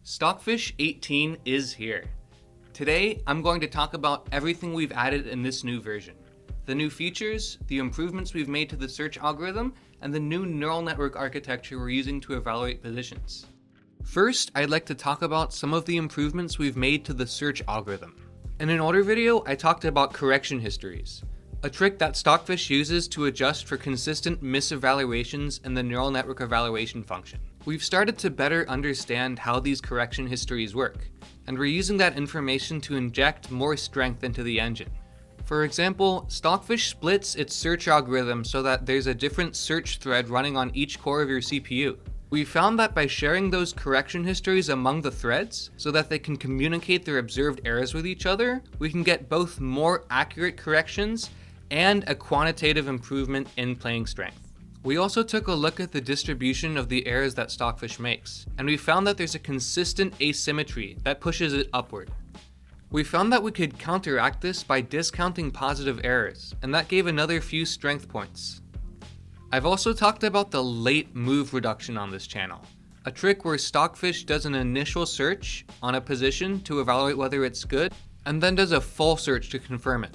Stockfish 18 is here. Today, I'm going to talk about everything we've added in this new version. The new features, the improvements we've made to the search algorithm, and the new neural network architecture we're using to evaluate positions. First, I'd like to talk about some of the improvements we've made to the search algorithm. In an older video, I talked about correction histories, a trick that Stockfish uses to adjust for consistent misevaluations in the neural network evaluation function. We've started to better understand how these correction histories work, and we're using that information to inject more strength into the engine. For example, Stockfish splits its search algorithm so that there's a different search thread running on each core of your CPU. We found that by sharing those correction histories among the threads so that they can communicate their observed errors with each other, we can get both more accurate corrections and a quantitative improvement in playing strength. We also took a look at the distribution of the errors that Stockfish makes, and we found that there's a consistent asymmetry that pushes it upward. We found that we could counteract this by discounting positive errors, and that gave another few strength points. I've also talked about the late move reduction on this channel, a trick where Stockfish does an initial search on a position to evaluate whether it's good, and then does a full search to confirm it.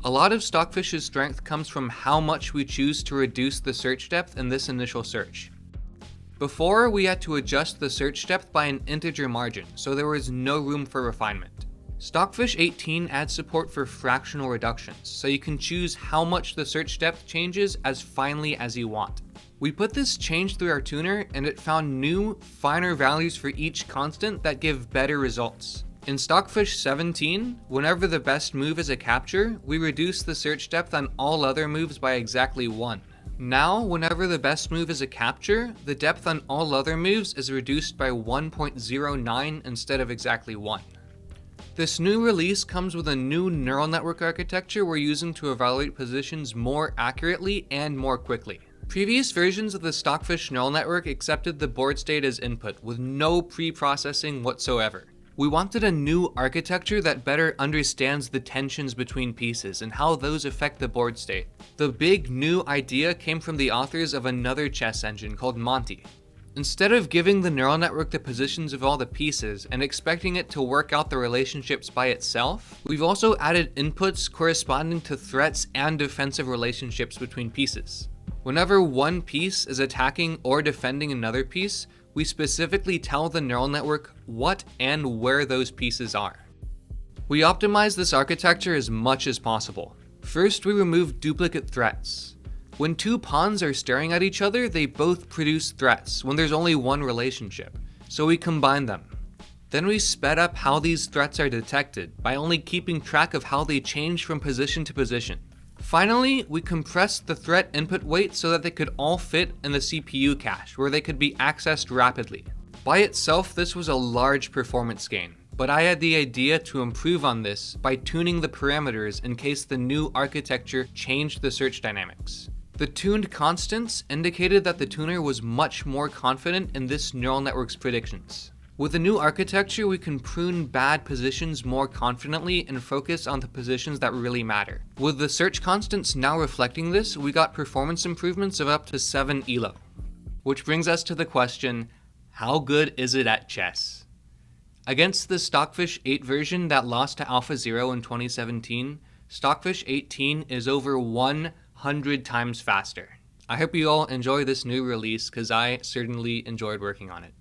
A lot of Stockfish's strength comes from how much we choose to reduce the search depth in this initial search. Before, we had to adjust the search depth by an integer margin, so there was no room for refinement. Stockfish 18 adds support for fractional reductions, so you can choose how much the search depth changes as finely as you want. We put this change through our tuner, and it found new, finer values for each constant that give better results. In Stockfish 17, whenever the best move is a capture, we reduce the search depth on all other moves by exactly 1. Now, whenever the best move is a capture, the depth on all other moves is reduced by 1.09 instead of exactly 1. This new release comes with a new neural network architecture we're using to evaluate positions more accurately and more quickly. Previous versions of the Stockfish neural network accepted the board state as input with no pre-processing whatsoever. We wanted a new architecture that better understands the tensions between pieces and how those affect the board state. The big new idea came from the authors of another chess engine called Monty. Instead of giving the neural network the positions of all the pieces and expecting it to work out the relationships by itself, we've also added inputs corresponding to threats and defensive relationships between pieces. Whenever one piece is attacking or defending another piece, we specifically tell the neural network what and where those pieces are. We optimize this architecture as much as possible. First, we remove duplicate threats. When two pawns are staring at each other, they both produce threats when there's only one relationship, so we combine them. Then we sped up how these threats are detected by only keeping track of how they change from position to position. Finally, we compressed the threat input weight so that they could all fit in the CPU cache, where they could be accessed rapidly. By itself, this was a large performance gain, but I had the idea to improve on this by tuning the parameters in case the new architecture changed the search dynamics. The tuned constants indicated that the tuner was much more confident in this neural network's predictions. With the new architecture, we can prune bad positions more confidently and focus on the positions that really matter. With the search constants now reflecting this, we got performance improvements of up to 7 ELO. Which brings us to the question, how good is it at chess? Against the Stockfish 8 version that lost to AlphaZero in 2017, Stockfish 18 is over 100 times faster. I hope you all enjoy this new release, because I certainly enjoyed working on it.